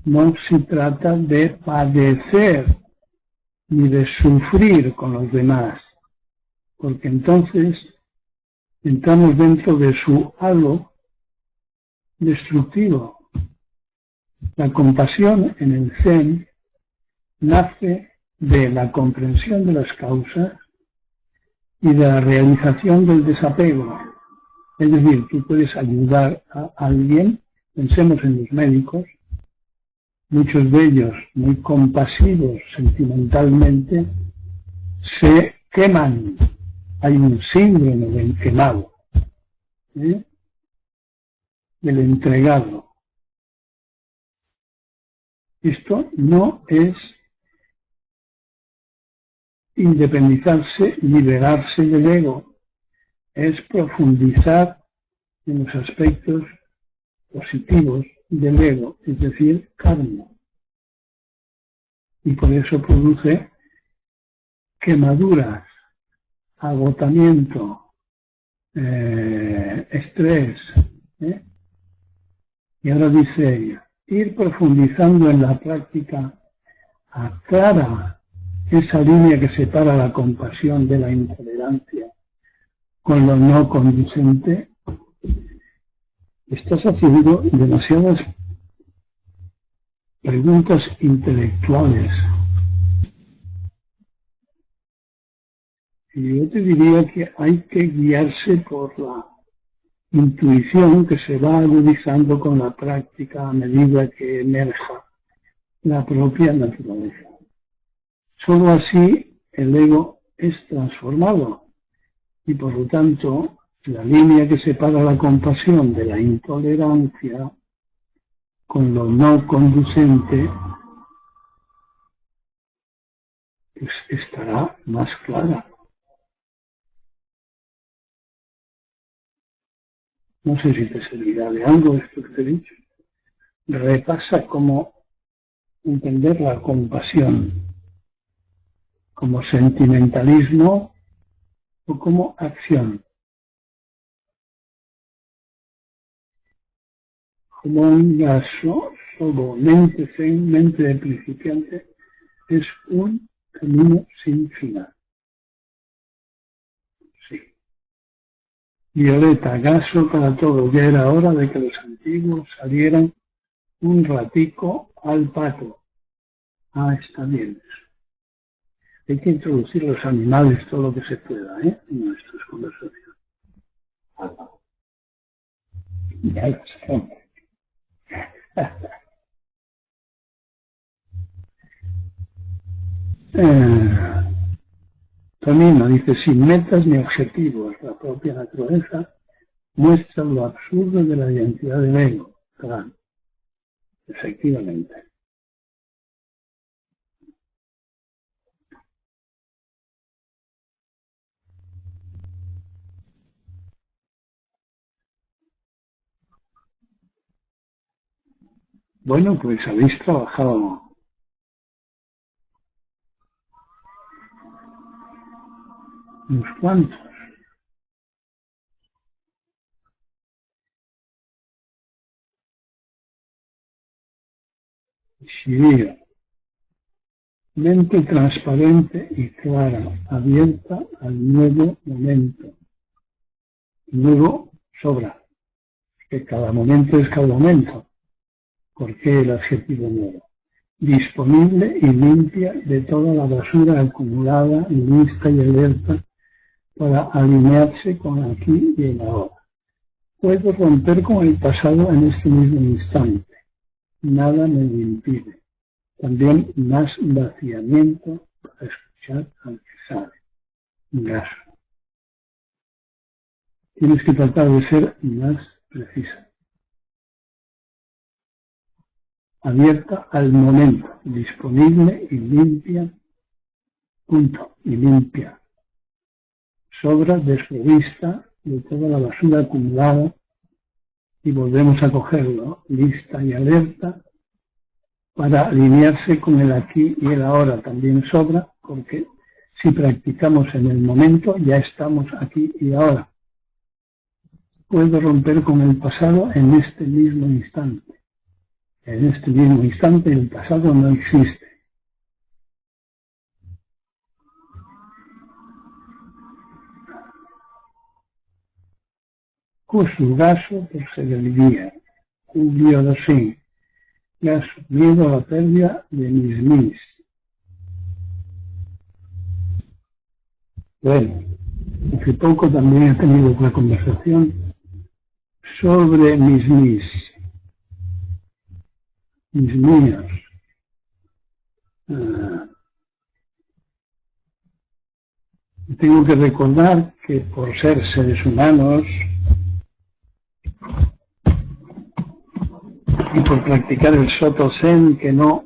No se trata de padecer ni de sufrir con los demás, porque entonces entramos dentro de su halo destructivo. La compasión en el Zen nace de la comprensión de las causas y de la realización del desapego. Es decir, tú puedes ayudar a alguien, pensemos en los médicos, muchos de ellos muy compasivos sentimentalmente, se queman. Hay un síndrome del quemado, del entregado. Esto no es independizarse, liberarse del ego, es profundizar en los aspectos positivos del ego, es decir, karma. Y por eso produce quemaduras, agotamiento, estrés. Y ahora dice ella, ir profundizando en la práctica aclara esa línea que separa la compasión de la intolerancia con lo no conducente. Estás haciendo demasiadas preguntas intelectuales. Y yo te diría que hay que guiarse por la intuición que se va agudizando con la práctica a medida que emerja la propia naturaleza. Solo así el ego es transformado y por lo tanto la línea que separa la compasión de la intolerancia con lo no conducente pues estará más clara. No sé si te servirá de algo esto que te he dicho. Repasa cómo entender la compasión como sentimentalismo o como acción. Como un gaso, solo mente zen, mente de principiante, es un camino sin final. Sí. Violeta, gaso para todo. Ya era hora de que los antiguos salieran un ratico al patio. Ah, está bien eso. Hay que introducir los animales todo lo que se pueda, en nuestras conversaciones. Ya lo sé. Tonino dice, sin metas ni objetivos, la propia naturaleza muestra lo absurdo de la identidad del ego. Claro, efectivamente. Bueno, pues habéis trabajado unos cuantos. Sí, mente transparente y clara, abierta al nuevo momento. Nuevo sobra, que cada momento es cada momento. ¿Por qué el adjetivo nuevo? Disponible y limpia de toda la basura acumulada, lista y alerta para alinearse con aquí y el ahora. Puedo romper con el pasado en este mismo instante. Nada me lo impide. También más vaciamiento para escuchar al que sabe. Gaso. Tienes que tratar de ser más precisa. Abierta al momento, disponible y limpia, punto, y limpia. Sobra desprovista de toda la basura acumulada y volvemos a cogerlo, lista y alerta, para alinearse con el aquí y el ahora. También sobra, porque si practicamos en el momento, ya estamos aquí y ahora. Puedo romper con el pasado en este mismo instante. En este mismo instante el pasado no existe. Cusu gaso por severidad, cubiodosín, gaso, miedo a la pérdida de mis. Bueno, hace poco también he tenido una conversación sobre mis míos. Tengo que recordar que por ser seres humanos y por practicar el Soto Zen, que no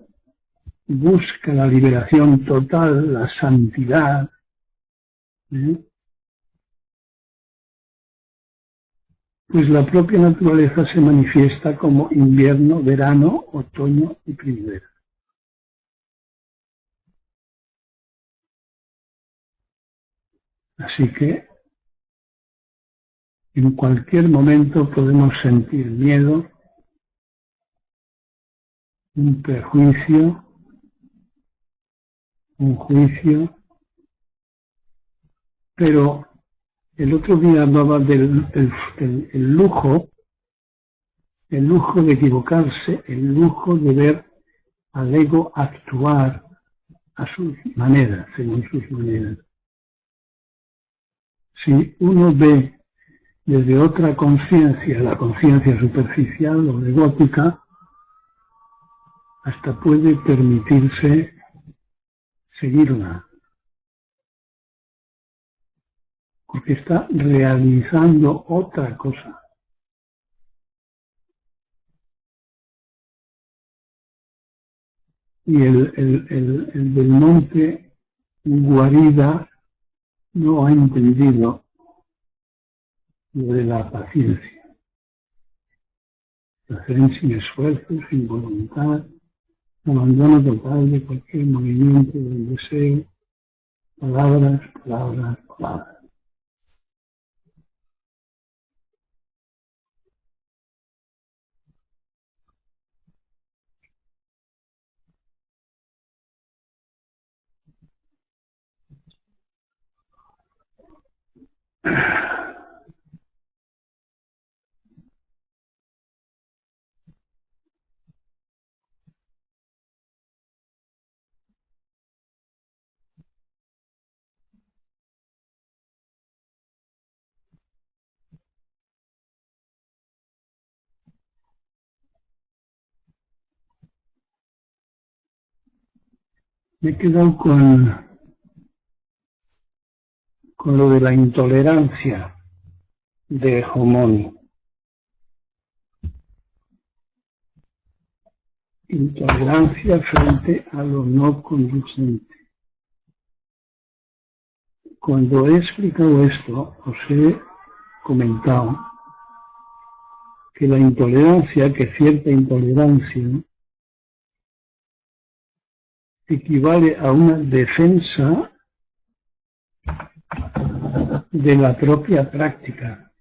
busca la liberación total, la santidad, pues la propia naturaleza se manifiesta como invierno, verano, otoño y primavera. Así que en cualquier momento podemos sentir miedo, un prejuicio, un juicio, pero el otro día hablaba del lujo de equivocarse, el lujo de ver al ego actuar a sus maneras, según sus maneras. Si uno ve desde otra conciencia, la conciencia superficial o egótica, hasta puede permitirse seguirla, porque está realizando otra cosa. Y el del monte guarida no ha entendido lo de la paciencia. Hacer sin esfuerzo, sin voluntad, abandono total de cualquier movimiento del deseo, palabras, palabras, palabras. Me he quedado con lo de la intolerancia de Homón. Intolerancia frente a lo no conducente. Cuando he explicado esto, os he comentado que la intolerancia, que cierta intolerancia, equivale a una defensa de la propia práctica.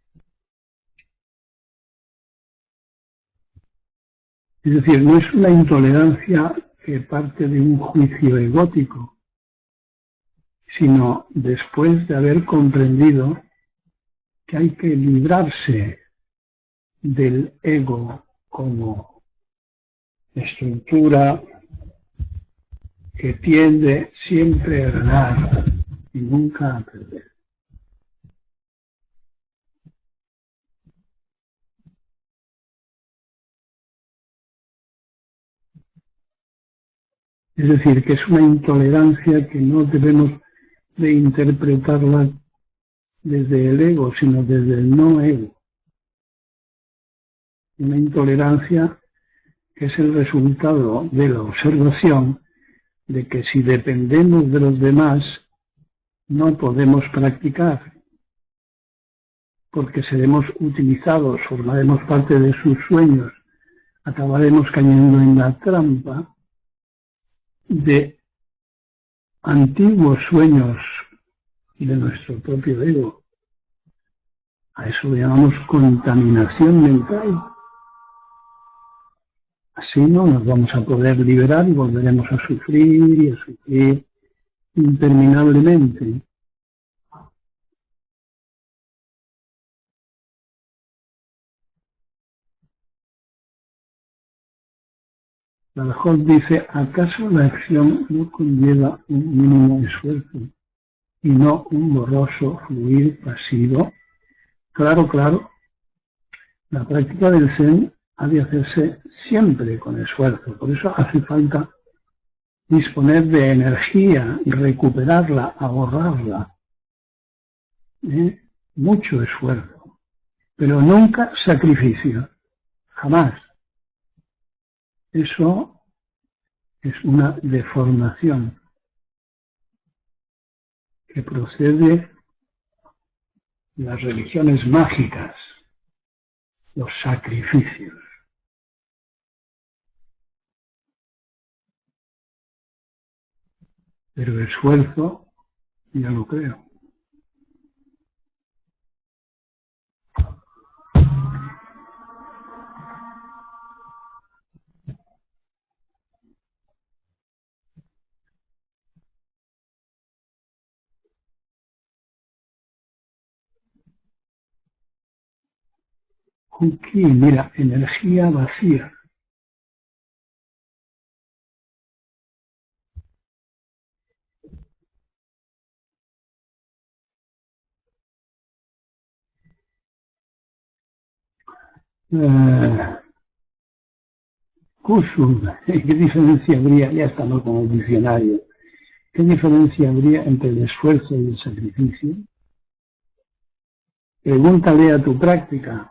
Es decir, no es una intolerancia que parte de un juicio egótico, sino después de haber comprendido que hay que librarse del ego como estructura que tiende siempre a ganar y nunca a perder. Es decir, que es una intolerancia que no debemos de interpretarla desde el ego, sino desde el no ego. Una intolerancia que es el resultado de la observación de que si dependemos de los demás, no podemos practicar, porque seremos utilizados, formaremos parte de sus sueños, acabaremos cayendo en la trampa de antiguos sueños de nuestro propio ego. A eso le llamamos contaminación mental. Así no nos vamos a poder liberar y volveremos a sufrir y a sufrir interminablemente. Badajoz dice, ¿acaso la acción no conlleva un mínimo esfuerzo y no un borroso fluir pasivo? Claro, claro. La práctica del Zen ha de hacerse siempre con esfuerzo. Por eso hace falta disponer de energía y recuperarla, ahorrarla. Mucho esfuerzo. Pero nunca sacrificio. Jamás. Eso es una deformación que procede de las religiones mágicas, los sacrificios. Pero esfuerzo, ya lo creo. Aquí, mira, energía vacía. Kusum, ¿qué diferencia habría? Ya estamos con el diccionario. ¿Qué diferencia habría entre el esfuerzo y el sacrificio? Pregúntale a tu práctica.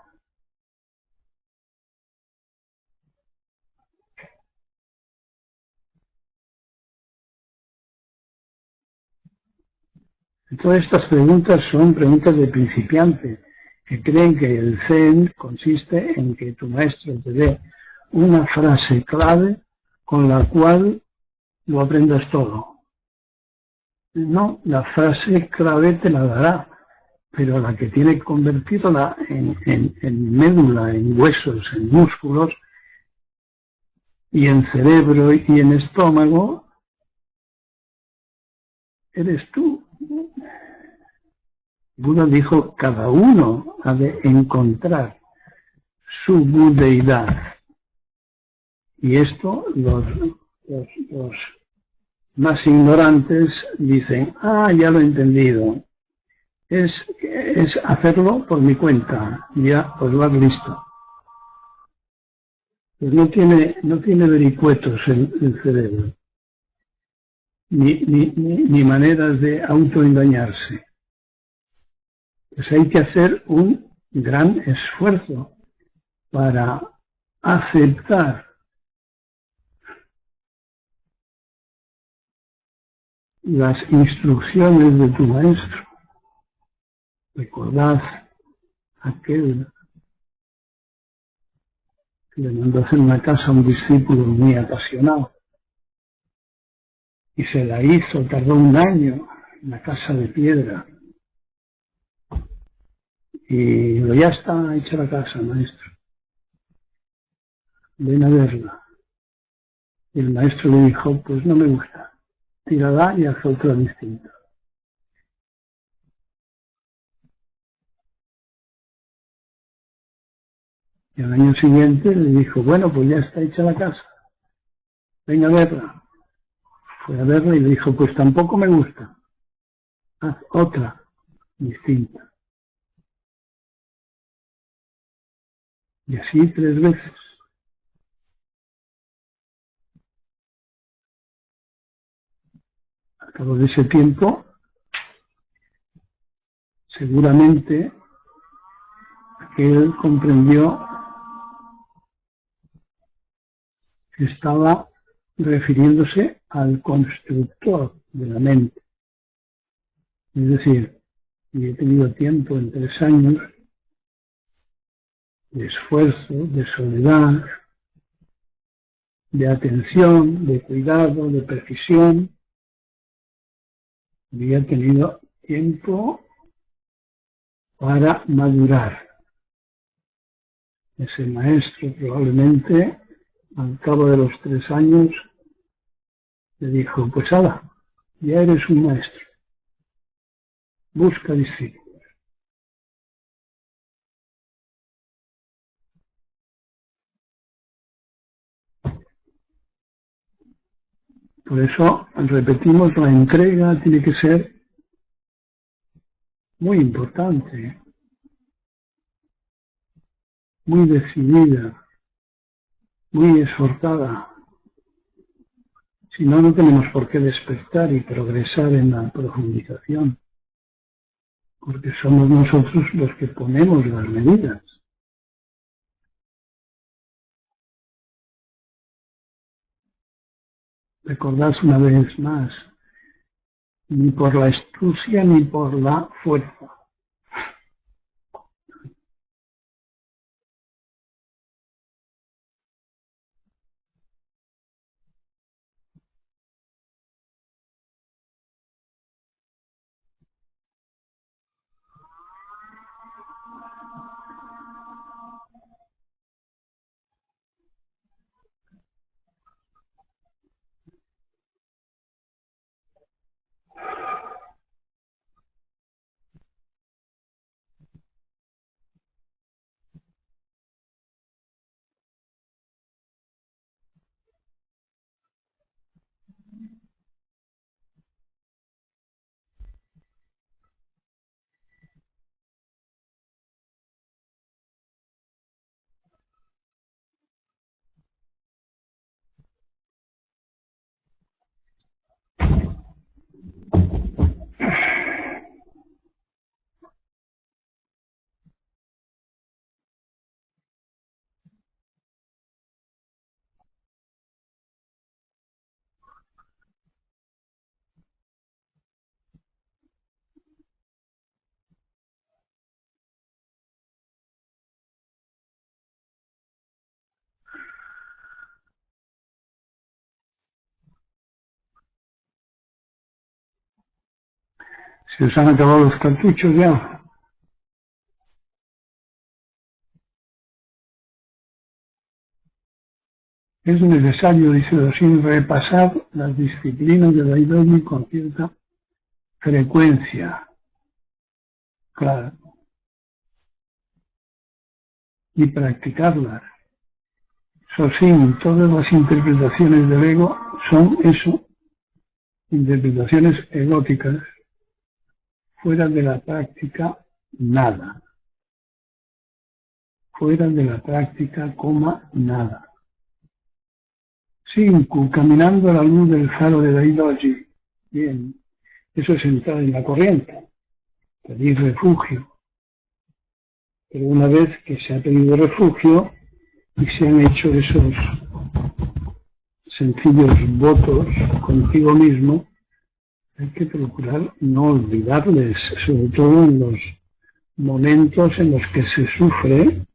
Todas estas preguntas son preguntas de principiante, que creen que el Zen consiste en que tu maestro te dé una frase clave con la cual lo aprendas todo. No, la frase clave te la dará, pero la que tiene que convertirla en médula, en huesos, en músculos, y en cerebro y en estómago, eres tú. Buda dijo, cada uno ha de encontrar su budeidad. Y esto los más ignorantes dicen, ya lo he entendido. Es hacerlo por mi cuenta, ya pues vas listo. Pues no tiene vericuetos el cerebro, ni maneras de autoengañarse. Pues hay que hacer un gran esfuerzo para aceptar las instrucciones de tu maestro. Recordad aquel que le mandó hacer una casa a un discípulo muy apasionado y se la hizo, tardó un año, una casa de piedra, y dijo, ya está hecha la casa, maestro, ven a verla. Y el maestro le dijo, pues no me gusta, tírala y haz otra distinta. Y al año siguiente le dijo, bueno, pues ya está hecha la casa, ven a verla. Fue a verla y le dijo, pues tampoco me gusta, haz otra distinta. Y así 3 veces. Al cabo de ese tiempo, seguramente él comprendió que estaba refiriéndose al constructor de la mente. Es decir, yo he tenido tiempo en 3 años de esfuerzo, de soledad, de atención, de cuidado, de precisión. Había tenido tiempo para madurar. Ese maestro probablemente al cabo de los 3 años le dijo, pues ala, ya eres un maestro, busca discípulos. Por eso, repetimos, la entrega tiene que ser muy importante, muy decidida, muy esforzada. Si no, no tenemos por qué despertar y progresar en la profundización, porque somos nosotros los que ponemos las medidas. Recordad una vez más, ni por la astucia ni por la fuerza. Se os han acabado los cartuchos ya. Es necesario, dice Doshin, repasar las disciplinas de Daidoji con cierta frecuencia, claro, y practicarlas. Eso sí, todas las interpretaciones del ego son eso, interpretaciones egóticas, fuera de la práctica, nada. Fuera de la práctica, nada. Cinco, caminando a la luz del faro de Daidoji. Bien, eso es entrar en la corriente, pedir refugio. Pero una vez que se ha pedido refugio y se han hecho esos sencillos votos contigo mismo, hay que procurar no olvidarles, sobre todo en los momentos en los que se sufre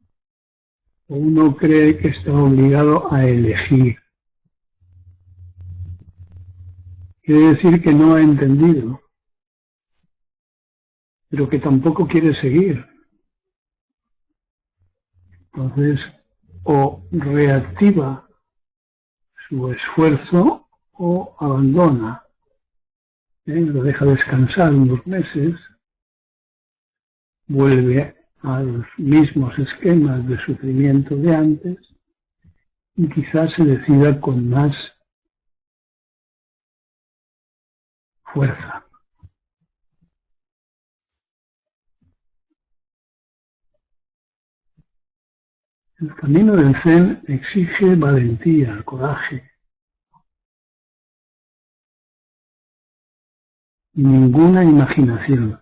o uno cree que está obligado a elegir. Quiere decir que no ha entendido, pero que tampoco quiere seguir. Entonces, o reactiva su esfuerzo o abandona, lo deja descansar unos meses, vuelve a los mismos esquemas de sufrimiento de antes y quizás se decida con más fuerza. El camino del Zen exige valentía, coraje y ninguna imaginación.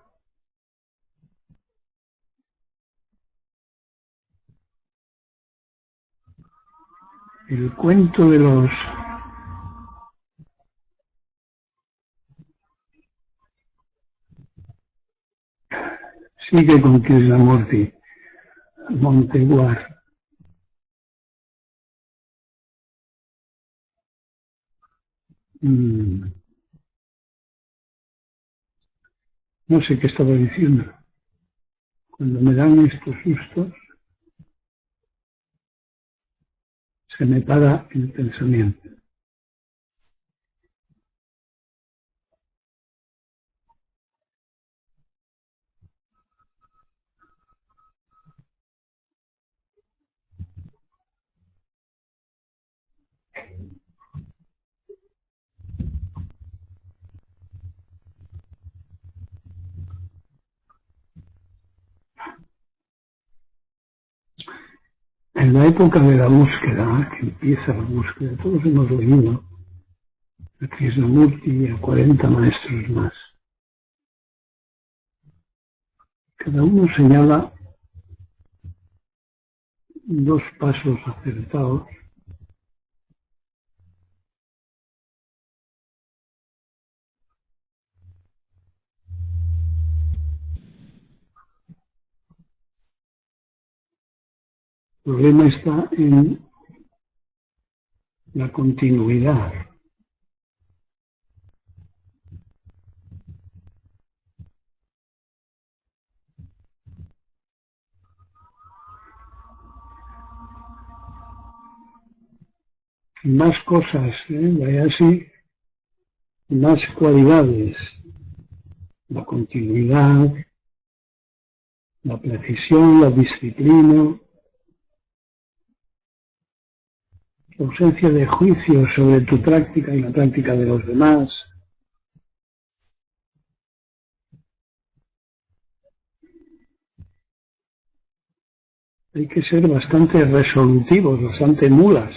El cuento de los sigue con Krishnamurti, Monteguar. No sé qué estaba diciendo. Cuando me dan estos sustos, se me para el pensamiento. En la época de la búsqueda, que empieza la búsqueda, todos hemos oído a Krishnamurti y a 40 maestros más. Cada uno señala dos pasos acertados El problema está en la continuidad. Más cosas, vaya así, más cualidades. La continuidad, la precisión, la disciplina, la ausencia de juicio sobre tu práctica y la práctica de los demás. Hay que ser bastante resolutivos, bastante mulas.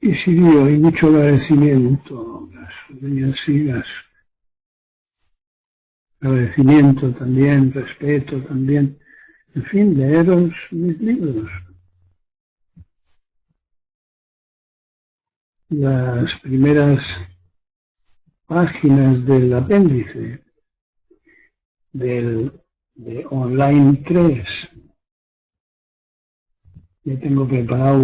Y sí, hay mucho agradecimiento, agradecimiento también, respeto también. En fin, leeros mis libros. Las primeras páginas del apéndice de Online 3. Yo tengo preparado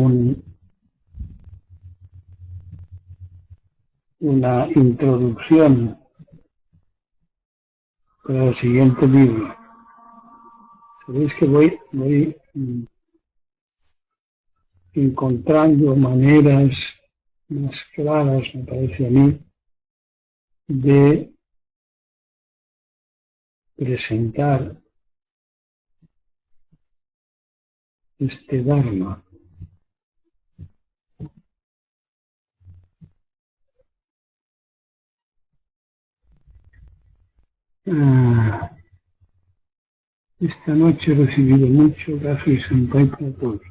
una introducción para el siguiente libro. Sabéis que voy encontrando maneras más claras, me parece a mí, de presentar este Dharma. Esta noche he recibido mucho gracias Senpai para todos.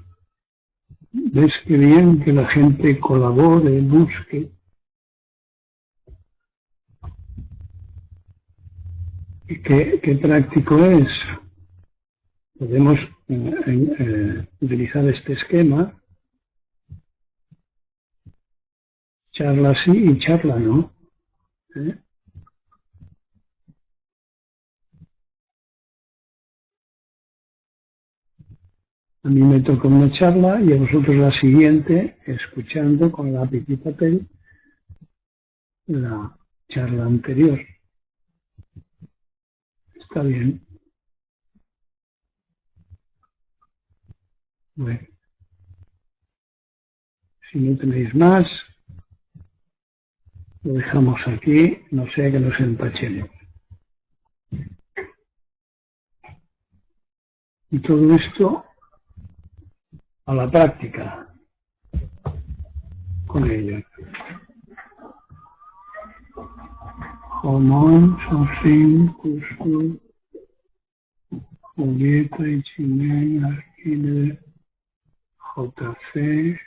¿Ves qué bien que la gente colabore, busque? ¿Y qué práctico es? Podemos utilizar este esquema, charla sí y charla no. A mí me toca una charla y a vosotros la siguiente, escuchando con lápiz y papel la charla anterior. Está bien. Bueno, si no tenéis más, lo dejamos aquí, no sea que nos empachemos. Y todo esto a la práctica con ellos. Homón, Sofín, Cusco, Julieta, Ichimén, Arquímedes, JC,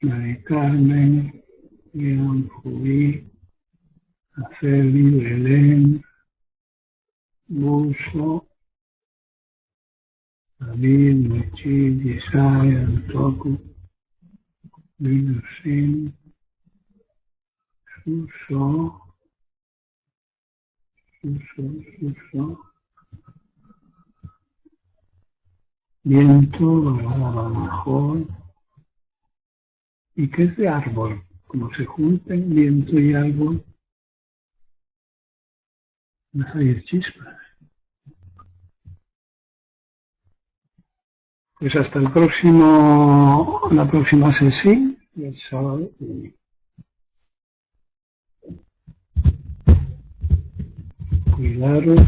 Mari Carmen, Guión Jubí, Aceli, Belén, Buso, David, Mochi, Yesaya, Antoco, Minusin, Suso, Viento, a lo mejor. ¿Y qué es de árbol? Como se junten viento y árbol, van a salir chispas. Pues hasta la próxima sesión, el sábado. Cuidaros.